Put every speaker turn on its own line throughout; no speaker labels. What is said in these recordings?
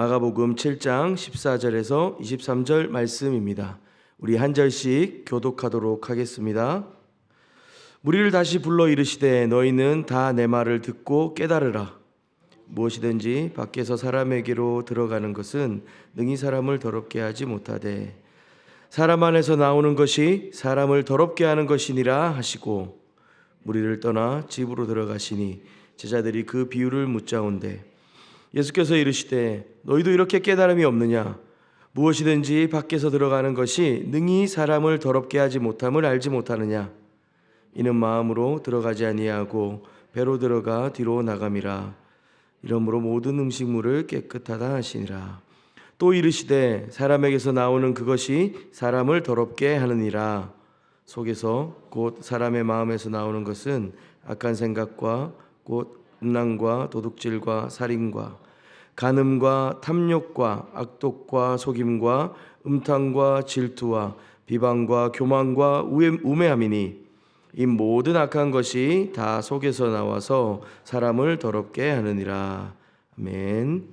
마가복음 7장 14절에서 23절 말씀입니다. 우리 한 절씩 교독하도록 하겠습니다. 무리를 다시 불러 이르시되 너희는 다 내 말을 듣고 깨달으라. 무엇이든지 밖에서 사람에게로 들어가는 것은 능히 사람을 더럽게 하지 못하되 사람 안에서 나오는 것이 사람을 더럽게 하는 것이니라 하시고 무리를 떠나 집으로 들어가시니 제자들이 그 비유를 묻자온대 예수께서 이르시되 너희도 이렇게 깨달음이 없느냐? 무엇이든지 밖에서 들어가는 것이 능히 사람을 더럽게 하지 못함을 알지 못하느냐? 이는 마음으로 들어가지 아니하고 배로 들어가 뒤로 나감이라. 이러므로 모든 음식물을 깨끗하다 하시니라. 또 이르시되 사람에게서 나오는 그것이 사람을 더럽게 하느니라. 속에서 곧 사람의 마음에서 나오는 것은 악한 생각과 곧 음란과 도둑질과 살인과 간음과 탐욕과 악독과 속임과 음탕과 질투와 비방과 교만과 우매함이니 이 모든 악한 것이 다 속에서 나와서 사람을 더럽게 하느니라. 아멘.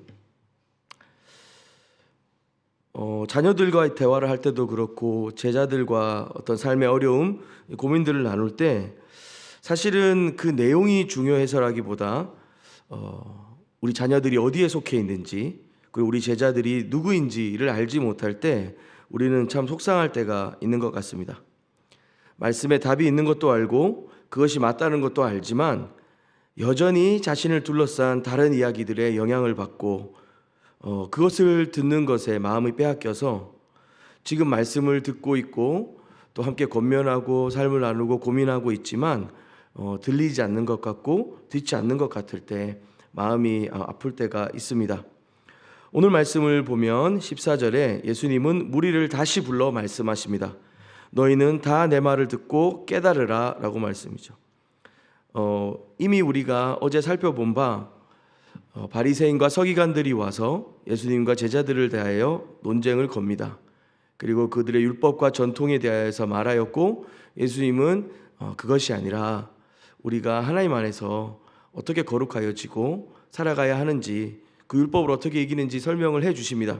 자녀들과의 대화를 할 때도 그렇고 제자들과 어떤 삶의 어려움, 고민들을 나눌 때 사실은 그 내용이 중요해서라기보다 우리 자녀들이 어디에 속해 있는지 그리고 우리 제자들이 누구인지를 알지 못할 때 우리는 참 속상할 때가 있는 것 같습니다. 말씀에 답이 있는 것도 알고 그것이 맞다는 것도 알지만 여전히 자신을 둘러싼 다른 이야기들의 영향을 받고 그것을 듣는 것에 마음이 빼앗겨서 지금 말씀을 듣고 있고 또 함께 권면하고 삶을 나누고 고민하고 있지만 들리지 않는 것 같고 듣지 않는 것 같을 때 마음이 아플 때가 있습니다. 오늘 말씀을 보면 14절에 예수님은 무리를 다시 불러 말씀하십니다. 너희는 다 내 말을 듣고 깨달으라 라고 말씀이죠. 이미 우리가 어제 살펴본 바 바리새인과 서기관들이 와서 예수님과 제자들을 대하여 논쟁을 겁니다. 그리고 그들의 율법과 전통에 대하여서 말하였고 예수님은 그것이 아니라 우리가 하나님 안에서 어떻게 거룩하여지고 살아가야 하는지 그 율법을 어떻게 이기는지 설명을 해 주십니다.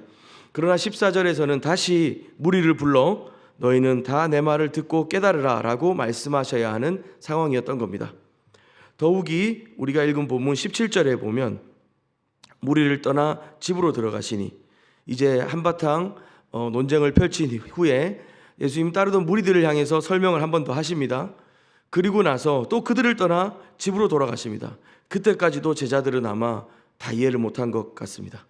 그러나 14절에서는 다시 무리를 불러 너희는 다 내 말을 듣고 깨달으라 라고 말씀하셔야 하는 상황이었던 겁니다. 더욱이 우리가 읽은 본문 17절에 보면 무리를 떠나 집으로 들어가시니 이제 한바탕 논쟁을 펼친 후에 예수님 따르던 무리들을 향해서 설명을 한 번 더 하십니다. 그리고 나서 또 그들을 떠나 집으로 돌아가십니다. 그때까지도 제자들은 아마 다 이해를 못한 것 같습니다.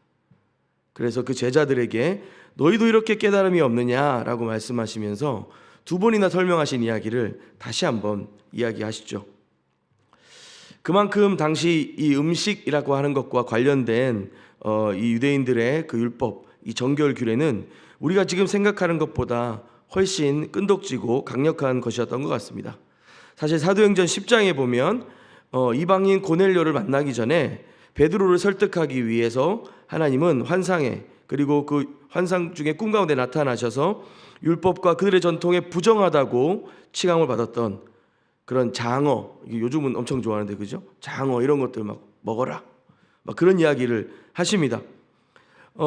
그래서 그 제자들에게 너희도 이렇게 깨달음이 없느냐라고 말씀하시면서 두 번이나 설명하신 이야기를 다시 한번 이야기하시죠. 그만큼 당시 이 음식이라고 하는 것과 관련된 이 유대인들의 그 율법, 이 정결 규례는 우리가 지금 생각하는 것보다 훨씬 끈덕지고 강력한 것이었던 것 같습니다. 사실 사도행전 10장에 보면 이방인 고넬료를 만나기 전에 베드로를 설득하기 위해서 하나님은 환상에 그리고 그 환상 중에 꿈 가운데 나타나셔서 율법과 그들의 전통에 부정하다고 치강을 받았던 그런 장어, 요즘은 엄청 좋아하는데 그죠? 장어 이런 것들 막 먹어라 막 그런 이야기를 하십니다.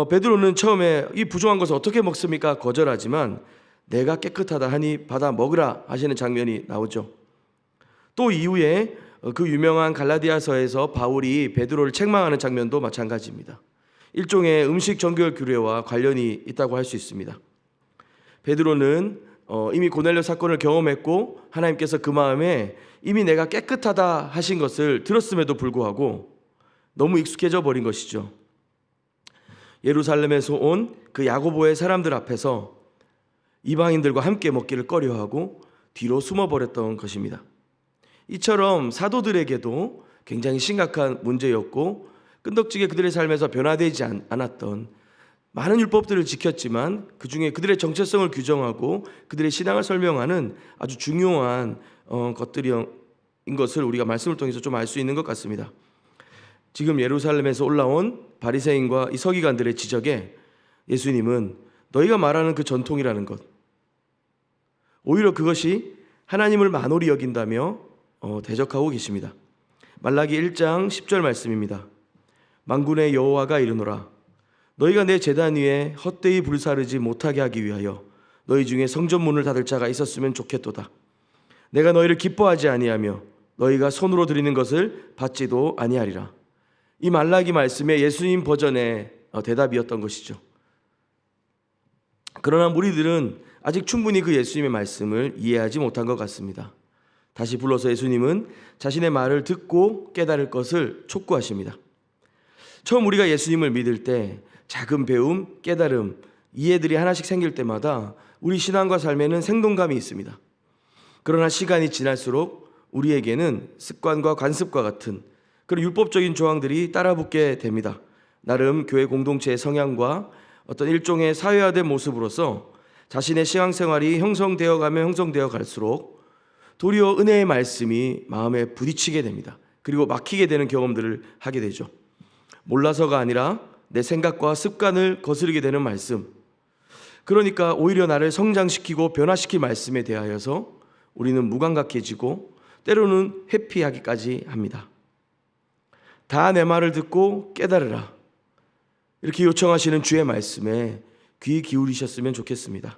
베드로는 처음에 이 부정한 것을 어떻게 먹습니까? 거절하지만 내가 깨끗하다 하니 받아 먹으라 하시는 장면이 나오죠. 또 이후에 그 유명한 갈라디아서에서 바울이 베드로를 책망하는 장면도 마찬가지입니다. 일종의 음식 정결 규례와 관련이 있다고 할 수 있습니다. 베드로는 이미 고넬료 사건을 경험했고 하나님께서 그 마음에 이미 내가 깨끗하다 하신 것을 들었음에도 불구하고 너무 익숙해져 버린 것이죠. 예루살렘에서 온 그 야고보의 사람들 앞에서 이방인들과 함께 먹기를 꺼려하고 뒤로 숨어버렸던 것입니다. 이처럼 사도들에게도 굉장히 심각한 문제였고 끈덕지게 그들의 삶에서 변화되지 않았던 많은 율법들을 지켰지만 그 중에 그들의 정체성을 규정하고 그들의 신앙을 설명하는 아주 중요한 것들인 것을 우리가 말씀을 통해서 좀 알 수 있는 것 같습니다. 지금 예루살렘에서 올라온 바리새인과 이 서기관들의 지적에 예수님은 너희가 말하는 그 전통이라는 것, 오히려 그것이 하나님을 만홀히 여긴다며 대적하고 계십니다. 말라기 1장 10절 말씀입니다. 만군의 여호와가 이르노라 너희가 내 제단 위에 헛되이 불사르지 못하게 하기 위하여 너희 중에 성전문을 닫을 자가 있었으면 좋겠도다. 내가 너희를 기뻐하지 아니하며 너희가 손으로 드리는 것을 받지도 아니하리라. 이 말라기 말씀의 예수님 버전의 대답이었던 것이죠. 그러나 무리들은 아직 충분히 그 예수님의 말씀을 이해하지 못한 것 같습니다. 다시 불러서 예수님은 자신의 말을 듣고 깨달을 것을 촉구하십니다. 처음 우리가 예수님을 믿을 때 작은 배움, 깨달음, 이해들이 하나씩 생길 때마다 우리 신앙과 삶에는 생동감이 있습니다. 그러나 시간이 지날수록 우리에게는 습관과 관습과 같은 그런 율법적인 조항들이 따라붙게 됩니다. 나름 교회 공동체의 성향과 어떤 일종의 사회화된 모습으로서 자신의 신앙생활이 형성되어 갈수록 도리어 은혜의 말씀이 마음에 부딪히게 됩니다. 그리고 막히게 되는 경험들을 하게 되죠. 몰라서가 아니라 내 생각과 습관을 거스르게 되는 말씀. 그러니까 오히려 나를 성장시키고 변화시킬 말씀에 대하여서 우리는 무감각해지고 때로는 회피하기까지 합니다. 다 내 말을 듣고 깨달으라. 이렇게 요청하시는 주의 말씀에 귀 기울이셨으면 좋겠습니다.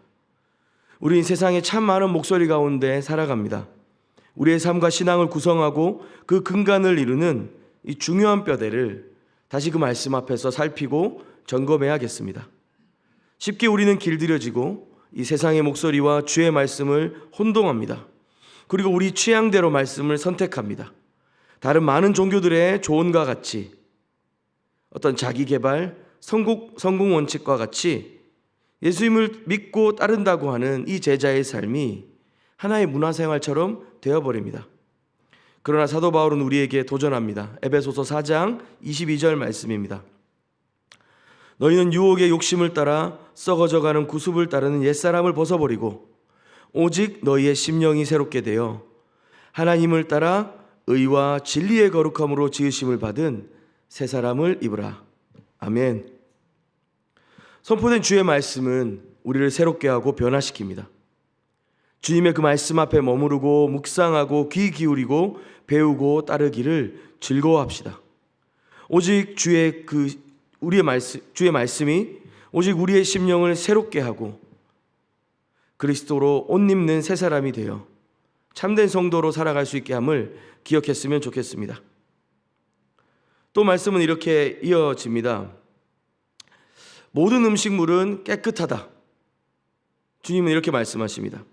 우리는 세상에 참 많은 목소리 가운데 살아갑니다. 우리의 삶과 신앙을 구성하고 그 근간을 이루는 이 중요한 뼈대를 다시 그 말씀 앞에서 살피고 점검해야겠습니다. 쉽게 우리는 길들여지고 이 세상의 목소리와 주의 말씀을 혼동합니다. 그리고 우리 취향대로 말씀을 선택합니다. 다른 많은 종교들의 조언과 같이 어떤 자기 개발, 성공 원칙과 같이 예수님을 믿고 따른다고 하는 이 제자의 삶이 하나의 문화생활처럼 되어버립니다. 그러나 사도 바울은 우리에게 도전합니다. 에베소서 4장 22절 말씀입니다. 너희는 유혹의 욕심을 따라 썩어져가는 구습을 따르는 옛사람을 벗어버리고 오직 너희의 심령이 새롭게 되어 하나님을 따라 의와 진리의 거룩함으로 지으심을 받은 새 사람을 입으라. 아멘. 선포된 주의 말씀은 우리를 새롭게 하고 변화시킵니다. 주님의 그 말씀 앞에 머무르고 묵상하고 귀 기울이고 배우고 따르기를 즐거워합시다. 오직 주의 말씀이 오직 우리의 심령을 새롭게 하고 그리스도로 옷 입는 새 사람이 되어 참된 성도로 살아갈 수 있게 함을 기억했으면 좋겠습니다. 또 말씀은 이렇게 이어집니다. 모든 음식물은 깨끗하다. 주님은 이렇게 말씀하십니다.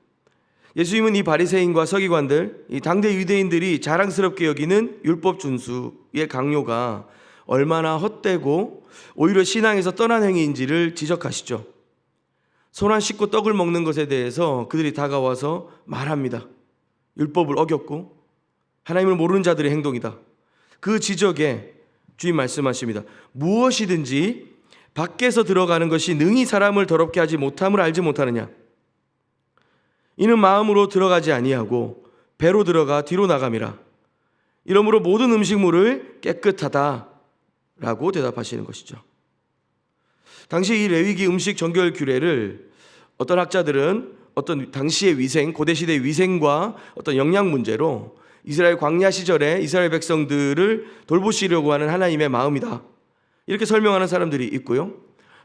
예수님은 이 바리새인과 서기관들, 이 당대 유대인들이 자랑스럽게 여기는 율법 준수의 강요가 얼마나 헛되고 오히려 신앙에서 떠난 행위인지를 지적하시죠. 손 안 씻고 떡을 먹는 것에 대해서 그들이 다가와서 말합니다. 율법을 어겼고 하나님을 모르는 자들의 행동이다. 그 지적에 주님 말씀하십니다. 무엇이든지 밖에서 들어가는 것이 능히 사람을 더럽게 하지 못함을 알지 못하느냐. 이는 마음으로 들어가지 아니하고 배로 들어가 뒤로 나감이라. 이러므로 모든 음식물을 깨끗하다라고 대답하시는 것이죠. 당시 이 레위기 음식 정결 규례를 어떤 학자들은 어떤 당시의 위생, 고대시대의 위생과 어떤 영양 문제로 이스라엘 광야 시절에 이스라엘 백성들을 돌보시려고 하는 하나님의 마음이다. 이렇게 설명하는 사람들이 있고요.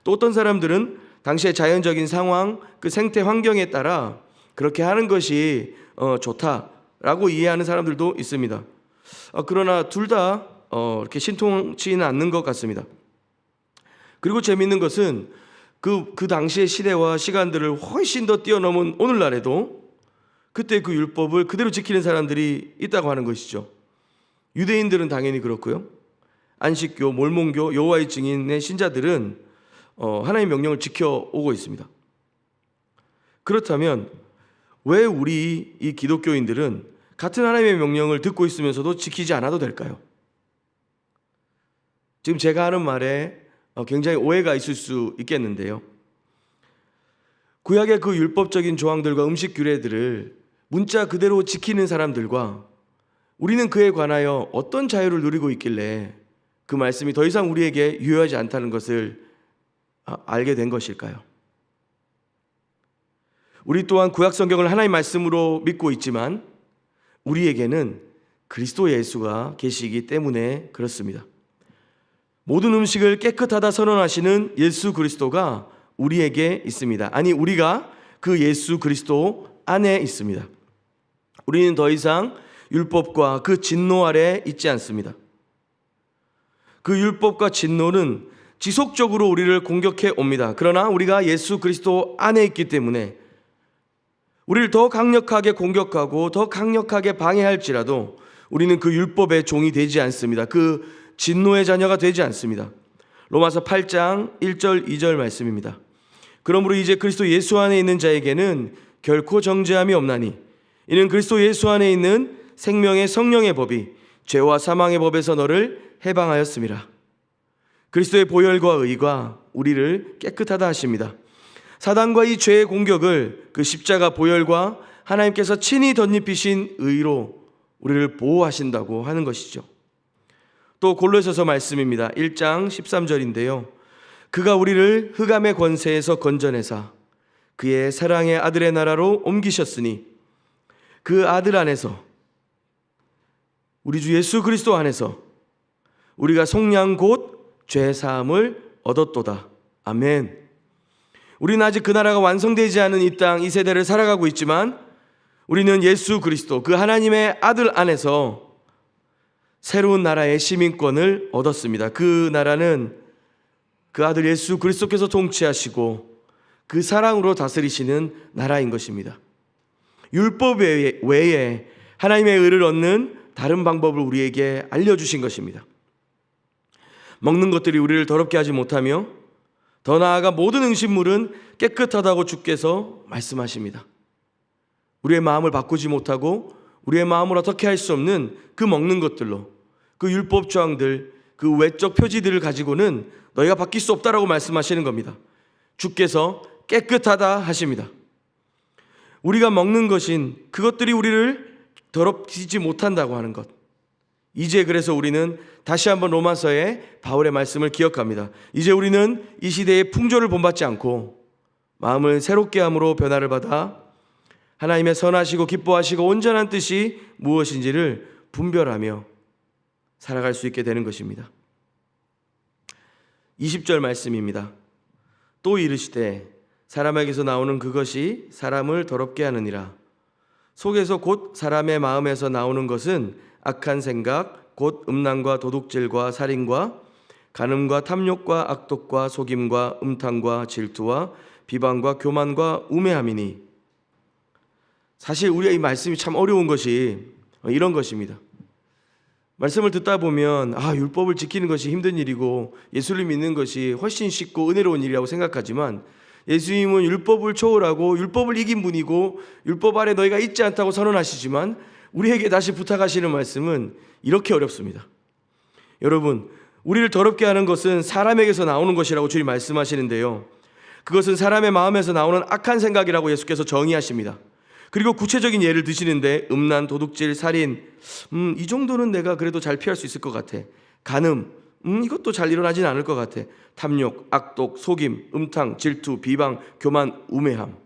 또 어떤 사람들은 당시의 자연적인 상황, 그 생태 환경에 따라 그렇게 하는 것이 좋다라고 이해하는 사람들도 있습니다. 그러나 둘 다 이렇게 신통치는 않는 것 같습니다. 그리고 재미있는 것은 그 당시의 시대와 시간들을 훨씬 더 뛰어넘은 오늘날에도 그때 그 율법을 그대로 지키는 사람들이 있다고 하는 것이죠. 유대인들은 당연히 그렇고요. 안식교, 몰몬교, 여호와의 증인의 신자들은 하나님의 명령을 지켜오고 있습니다. 그렇다면 왜 우리 이 기독교인들은 같은 하나님의 명령을 듣고 있으면서도 지키지 않아도 될까요? 지금 제가 하는 말에 굉장히 오해가 있을 수 있겠는데요. 구약의 그 율법적인 조항들과 음식 규례들을 문자 그대로 지키는 사람들과 우리는 그에 관하여 어떤 자유를 누리고 있길래 그 말씀이 더 이상 우리에게 유효하지 않다는 것을 알게 된 것일까요? 우리 또한 구약 성경을 하나님의 말씀으로 믿고 있지만 우리에게는 그리스도 예수가 계시기 때문에 그렇습니다. 모든 음식을 깨끗하다 선언하시는 예수 그리스도가 우리에게 있습니다. 아니, 우리가 그 예수 그리스도 안에 있습니다. 우리는 더 이상 율법과 그 진노 아래 있지 않습니다. 그 율법과 진노는 지속적으로 우리를 공격해 옵니다. 그러나 우리가 예수 그리스도 안에 있기 때문에 우리를 더 강력하게 공격하고 더 강력하게 방해할지라도 우리는 그 율법의 종이 되지 않습니다. 그 진노의 자녀가 되지 않습니다. 로마서 8장 1절 2절 말씀입니다. 그러므로 이제 그리스도 예수 안에 있는 자에게는 결코 정죄함이 없나니 이는 그리스도 예수 안에 있는 생명의 성령의 법이 죄와 사망의 법에서 너를 해방하였음이라. 그리스도의 보혈과 의가 우리를 깨끗하다 하십니다. 사단과 이 죄의 공격을 그 십자가 보혈과 하나님께서 친히 덧입히신 의로 우리를 보호하신다고 하는 것이죠. 또 골로새서 말씀입니다. 1장 13절인데요. 그가 우리를 흑암의 권세에서 건져내사 그의 사랑의 아들의 나라로 옮기셨으니 그 아들 안에서, 우리 주 예수 그리스도 안에서 우리가 속량 곧 죄사함을 얻었도다. 아멘. 우리는 아직 그 나라가 완성되지 않은 이 땅, 이 세대를 살아가고 있지만 우리는 예수 그리스도 그 하나님의 아들 안에서 새로운 나라의 시민권을 얻었습니다. 그 나라는 그 아들 예수 그리스도께서 통치하시고 그 사랑으로 다스리시는 나라인 것입니다. 율법 외에 하나님의 의를 얻는 다른 방법을 우리에게 알려주신 것입니다. 먹는 것들이 우리를 더럽게 하지 못하며 더 나아가 모든 음식물은 깨끗하다고 주께서 말씀하십니다. 우리의 마음을 바꾸지 못하고 우리의 마음을 어떻게 할 수 없는 그 먹는 것들로, 그 율법 조항들, 그 외적 표지들을 가지고는 너희가 바뀔 수 없다라고 말씀하시는 겁니다. 주께서 깨끗하다 하십니다. 우리가 먹는 것인 그것들이 우리를 더럽히지 못한다고 하는 것. 이제 그래서 우리는 다시 한번 로마서의 바울의 말씀을 기억합니다. 이제 우리는 이 시대의 풍조를 본받지 않고 마음을 새롭게 함으로 변화를 받아 하나님의 선하시고 기뻐하시고 온전한 뜻이 무엇인지를 분별하며 살아갈 수 있게 되는 것입니다. 20절 말씀입니다. 또 이르시되 사람에게서 나오는 그것이 사람을 더럽게 하느니라. 속에서 곧 사람의 마음에서 나오는 것은 악한 생각, 곧 음란과 도둑질과 살인과 간음과 탐욕과 악독과 속임과 음탕과 질투와 비방과 교만과 우매함이니. 사실 우리의 이 말씀이 참 어려운 것이 이런 것입니다. 말씀을 듣다 보면 율법을 지키는 것이 힘든 일이고 예수를 믿는 것이 훨씬 쉽고 은혜로운 일이라고 생각하지만 예수님은 율법을 초월하고 율법을 이긴 분이고 율법 아래 너희가 있지 않다고 선언하시지만 우리에게 다시 부탁하시는 말씀은 이렇게 어렵습니다. 여러분, 우리를 더럽게 하는 것은 사람에게서 나오는 것이라고 주님 말씀하시는데요, 그것은 사람의 마음에서 나오는 악한 생각이라고 예수께서 정의하십니다. 그리고 구체적인 예를 드시는데 음란, 도둑질, 살인, 이 정도는 내가 그래도 잘 피할 수 있을 것 같아. 간음, 이것도 잘 일어나진 않을 것 같아. 탐욕, 악독, 속임, 음탕, 질투, 비방, 교만, 우매함.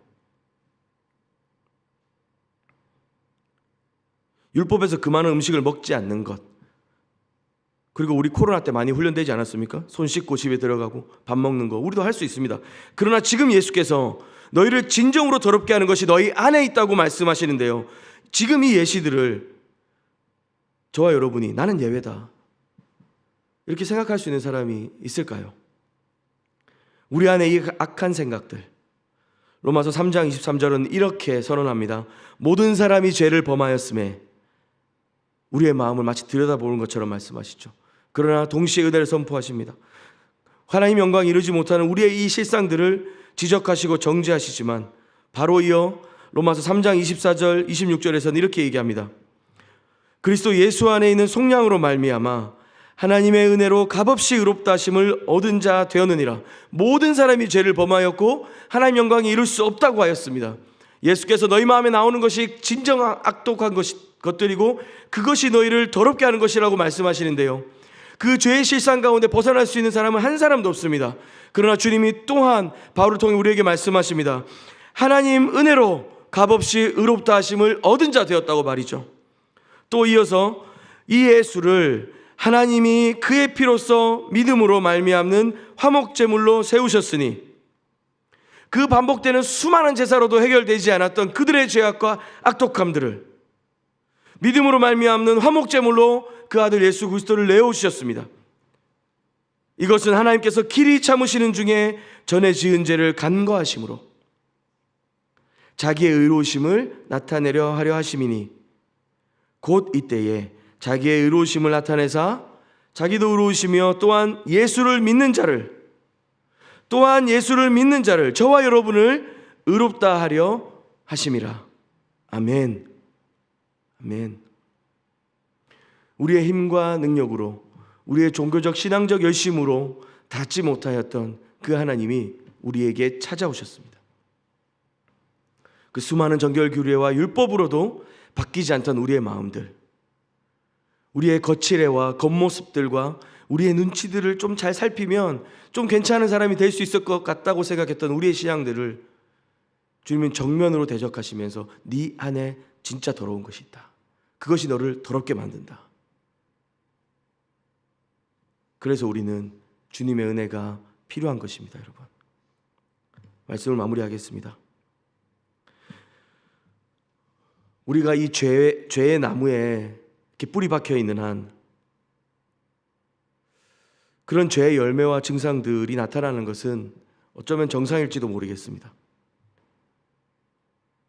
율법에서 그 많은 음식을 먹지 않는 것. 그리고 우리 코로나 때 많이 훈련되지 않았습니까? 손 씻고 집에 들어가고 밥 먹는 거 우리도 할 수 있습니다. 그러나 지금 예수께서 너희를 진정으로 더럽게 하는 것이 너희 안에 있다고 말씀하시는데요, 지금 이 예시들을 저와 여러분이 나는 예외다 이렇게 생각할 수 있는 사람이 있을까요? 우리 안에 이 악한 생각들, 로마서 3장 23절은 이렇게 선언합니다. 모든 사람이 죄를 범하였음에 우리의 마음을 마치 들여다보는 것처럼 말씀하시죠. 그러나 동시에 은혜를 선포하십니다. 하나님 영광 이루지 못하는 우리의 이 실상들을 지적하시고 정죄하시지만 바로 이어 로마서 3장 24절 26절에서는 이렇게 얘기합니다. 그리스도 예수 안에 있는 속량으로 말미암아 하나님의 은혜로 값없이 의롭다 하심을 얻은 자 되었느니라. 모든 사람이 죄를 범하였고 하나님 영광이 이룰 수 없다고 하였습니다. 예수께서 너희 마음에 나오는 것이 진정한 악독한 것들이고 그것이 너희를 더럽게 하는 것이라고 말씀하시는데요, 그 죄의 실상 가운데 벗어날 수 있는 사람은 한 사람도 없습니다. 그러나 주님이 또한 바울을 통해 우리에게 말씀하십니다. 하나님 은혜로 값없이 의롭다 하심을 얻은 자 되었다고 말이죠. 또 이어서 이 예수를 하나님이 그의 피로써 믿음으로 말미암는 화목제물로 세우셨으니 그 반복되는 수많은 제사로도 해결되지 않았던 그들의 죄악과 악독함들을 믿음으로 말미암는 화목제물로 그 아들 예수 그리스도를 내어주셨습니다. 이것은 하나님께서 길이 참으시는 중에 전에 지은 죄를 간과하심으로 자기의 의로우심을 나타내려 하려 하심이니 곧 이때에 자기의 의로우심을 나타내사 자기도 의로우시며 또한 예수를 믿는 자를 저와 여러분을 의롭다 하려 하심이라. 아멘. 아멘. 우리의 힘과 능력으로, 우리의 종교적 신앙적 열심으로 닿지 못하였던 그 하나님이 우리에게 찾아오셨습니다. 그 수많은 정결 규례와 율법으로도 바뀌지 않던 우리의 마음들, 우리의 거칠애와 겉모습들과 우리의 눈치들을 좀 잘 살피면 좀 괜찮은 사람이 될 수 있을 것 같다고 생각했던 우리의 신앙들을 주님은 정면으로 대적하시면서 네 안에 진짜 더러운 것이 있다. 그것이 너를 더럽게 만든다. 그래서 우리는 주님의 은혜가 필요한 것입니다, 여러분. 말씀을 마무리하겠습니다. 우리가 이 죄의 나무에 이렇게 뿌리 박혀 있는 한 그런 죄의 열매와 증상들이 나타나는 것은 어쩌면 정상일지도 모르겠습니다.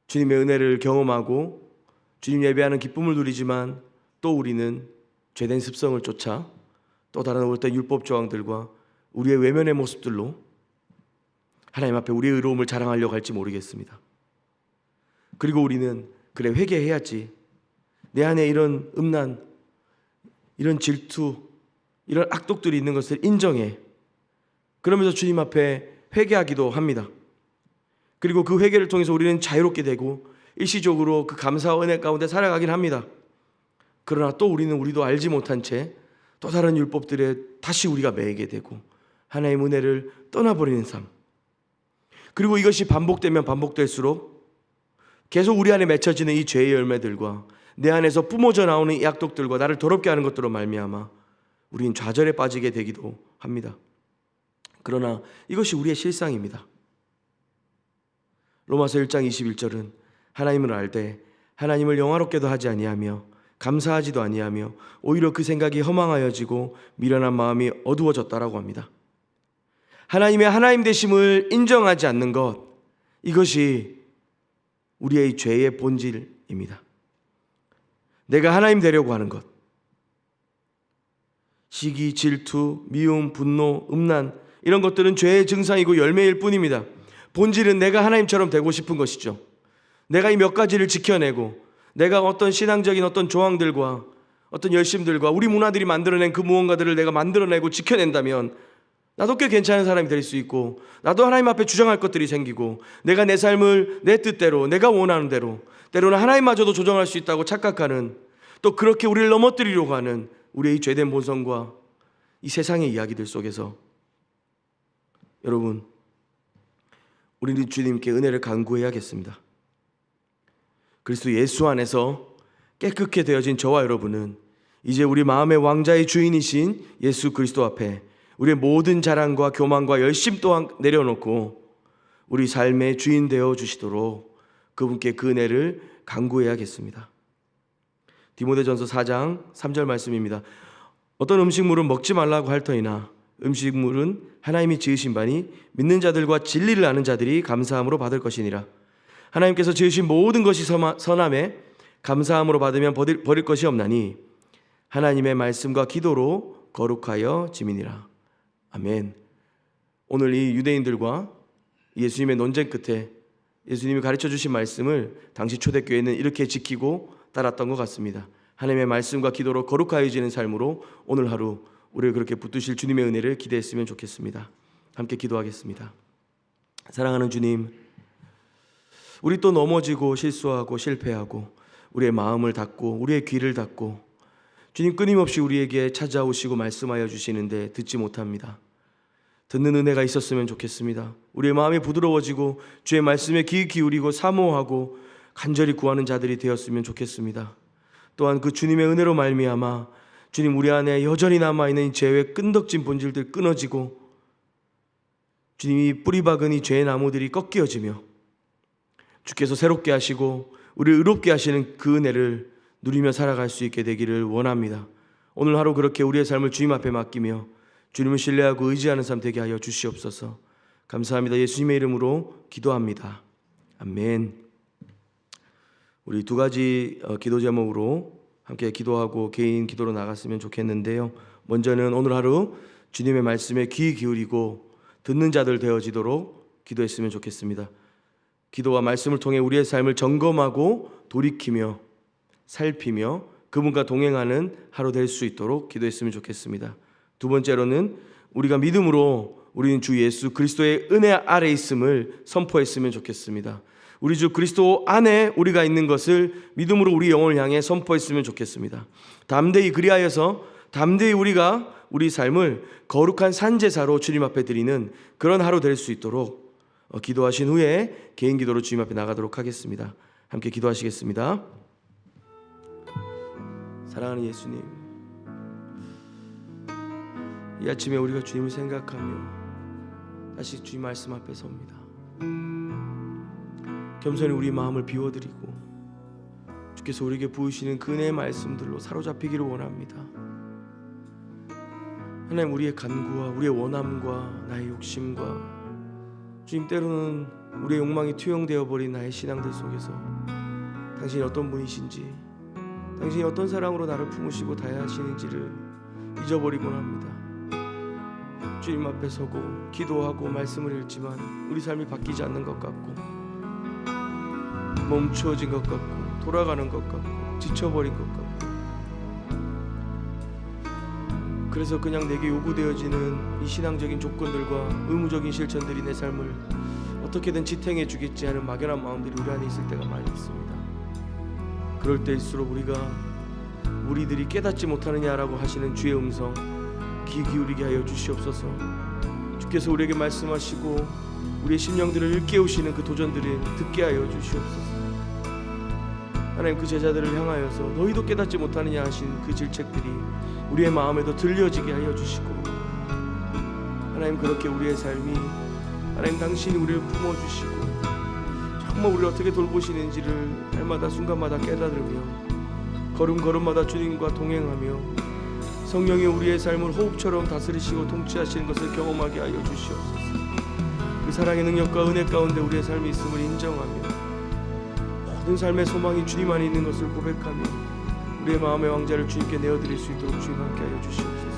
주님의 은혜를 경험하고 주님 예배하는 기쁨을 누리지만 또 우리는 죄된 습성을 쫓아 또 다른 어떤 율법 조항들과 우리의 외면의 모습들로 하나님 앞에 우리의 의로움을 자랑하려고 할지 모르겠습니다. 그리고 우리는 그래 회개해야지, 내 안에 이런 음란, 이런 질투, 이런 악독들이 있는 것을 인정해. 그러면서 주님 앞에 회개하기도 합니다. 그리고 그 회개를 통해서 우리는 자유롭게 되고 일시적으로 그 감사와 은혜 가운데 살아가긴 합니다. 그러나 또 우리도 알지 못한 채 또 다른 율법들에 다시 우리가 매이게 되고 하나님의 은혜를 떠나버리는 삶, 그리고 이것이 반복되면 반복될수록 계속 우리 안에 맺혀지는 이 죄의 열매들과 내 안에서 뿜어져 나오는 이 악독들과 나를 더럽게 하는 것들로 말미암아 우리는 좌절에 빠지게 되기도 합니다. 그러나 이것이 우리의 실상입니다. 로마서 1장 21절은 하나님을 알되 하나님을 영화롭게도 하지 아니하며 감사하지도 아니하며 오히려 그 생각이 허망하여지고 미련한 마음이 어두워졌다라고 합니다. 하나님의 하나님 되심을 인정하지 않는 것, 이것이 우리의 죄의 본질입니다. 내가 하나님 되려고 하는 것, 시기, 질투, 미움, 분노, 음란, 이런 것들은 죄의 증상이고 열매일 뿐입니다. 본질은 내가 하나님처럼 되고 싶은 것이죠. 내가 이 몇 가지를 지켜내고 내가 어떤 신앙적인 어떤 조항들과 어떤 열심들과 우리 문화들이 만들어낸 그 무언가들을 내가 만들어내고 지켜낸다면 나도 꽤 괜찮은 사람이 될 수 있고, 나도 하나님 앞에 주장할 것들이 생기고, 내가 내 삶을 내 뜻대로, 내가 원하는 대로, 때로는 하나님마저도 조정할 수 있다고 착각하는, 또 그렇게 우리를 넘어뜨리려고 하는 우리의 이 죄된 본성과 이 세상의 이야기들 속에서 여러분, 우리는 주님께 은혜를 간구해야겠습니다. 그리스도 예수 안에서 깨끗게 되어진 저와 여러분은 이제 우리 마음의 왕자의 주인이신 예수 그리스도 앞에 우리의 모든 자랑과 교만과 열심 또한 내려놓고 우리 삶의 주인 되어 주시도록 그분께 그 은혜를 간구해야겠습니다. 디모데전서 4장 3절 말씀입니다. 어떤 음식물은 먹지 말라고 할 터이나 음식물은 하나님이 지으신 바니 믿는 자들과 진리를 아는 자들이 감사함으로 받을 것이니라. 하나님께서 지으신 모든 것이 선함에 감사함으로 받으면 버릴 것이 없나니 하나님의 말씀과 기도로 거룩하여 짐이니라. 아멘. 오늘 이 유대인들과 예수님의 논쟁 끝에 예수님이 가르쳐 주신 말씀을 당시 초대교회는 이렇게 지키고 따랐던 것 같습니다. 하나님의 말씀과 기도로 거룩하여지는 삶으로 오늘 하루 우리를 그렇게 붙드실 주님의 은혜를 기대했으면 좋겠습니다. 함께 기도하겠습니다. 사랑하는 주님, 우리 또 넘어지고 실수하고 실패하고 우리의 마음을 닫고 우리의 귀를 닫고 주님 끊임없이 우리에게 찾아오시고 말씀하여 주시는데 듣지 못합니다. 듣는 은혜가 있었으면 좋겠습니다. 우리의 마음이 부드러워지고 주의 말씀에 귀 기울이고 사모하고 간절히 구하는 자들이 되었으면 좋겠습니다. 또한 그 주님의 은혜로 말미암아 주님, 우리 안에 여전히 남아있는 이 죄의 끈덕진 본질들 끊어지고 주님, 이 뿌리 박은 이 죄의 나무들이 꺾여지며 주께서 새롭게 하시고 우리를 의롭게 하시는 그 은혜를 누리며 살아갈 수 있게 되기를 원합니다. 오늘 하루 그렇게 우리의 삶을 주님 앞에 맡기며 주님을 신뢰하고 의지하는 삶 되게 하여 주시옵소서. 감사합니다. 예수님의 이름으로 기도합니다. 아멘. 우리 두 가지 기도 제목으로 함께 기도하고 개인 기도로 나갔으면 좋겠는데요. 먼저는 오늘 하루 주님의 말씀에 귀 기울이고 듣는 자들 되어지도록 기도했으면 좋겠습니다. 기도와 말씀을 통해 우리의 삶을 점검하고 돌이키며 살피며 그분과 동행하는 하루 될 수 있도록 기도했으면 좋겠습니다. 두 번째로는 우리가 믿음으로 우리는 주 예수 그리스도의 은혜 아래 있음을 선포했으면 좋겠습니다. 우리 주 그리스도 안에 우리가 있는 것을 믿음으로 우리 영혼을 향해 선포했으면 좋겠습니다. 담대히 그리하여서 담대히 우리가 우리 삶을 거룩한 산제사로 주님 앞에 드리는 그런 하루 될 수 있도록 기도하신 후에 개인 기도로 주님 앞에 나가도록 하겠습니다. 함께 기도하시겠습니다. 사랑하는 예수님, 이 아침에 우리가 주님을 생각하며 다시 주님 말씀 앞에 섭니다. 겸손히 우리 마음을 비워드리고 주께서 우리에게 부으시는 그 은혜의 말씀들로 사로잡히기를 원합니다. 하나님, 우리의 간구와 우리의 원함과 나의 욕심과 주님, 때로는 우리의 욕망이 투영되어 버린 나의 신앙들 속에서 당신이 어떤 분이신지, 당신이 어떤 사랑으로 나를 품으시고 다하시는지를 잊어버리곤 합니다. 주님 앞에 서고 기도하고 말씀을 읽지만 우리 삶이 바뀌지 않는 것 같고 멈추어진 것 같고 돌아가는 것 같고 지쳐버린 것 같고, 그래서 그냥 내게 요구되어지는 이 신앙적인 조건들과 의무적인 실천들이 내 삶을 어떻게든 지탱해 주겠지 하는 막연한 마음들이 우리 안에 있을 때가 많이 있습니다. 그럴 때일수록 우리들이 깨닫지 못하느냐라고 하시는 주의 음성 귀 기울이게 하여 주시옵소서. 주께서 우리에게 말씀하시고 우리의 심령들을 일깨우시는 그 도전들을 듣게 하여 주시옵소서. 하나님, 그 제자들을 향하여서 너희도 깨닫지 못하느냐 하신 그 질책들이 우리의 마음에도 들려지게 하여 주시고, 하나님, 그렇게 우리의 삶이 하나님 당신이 우리를 품어주시고 정말 우리를 어떻게 돌보시는지를 날마다 순간마다 깨달으며 걸음걸음마다 주님과 동행하며 성령이 우리의 삶을 호흡처럼 다스리시고 통치하시는 것을 경험하게 하여 주시옵소서. 그 사랑의 능력과 은혜 가운데 우리의 삶이 있음을 인정하며 모든 삶의 소망이 주님 안에 있는 것을 고백하며 우리의 마음의 왕자를 주님께 내어드릴 수 있도록 주님 함께 하여 주시옵소서.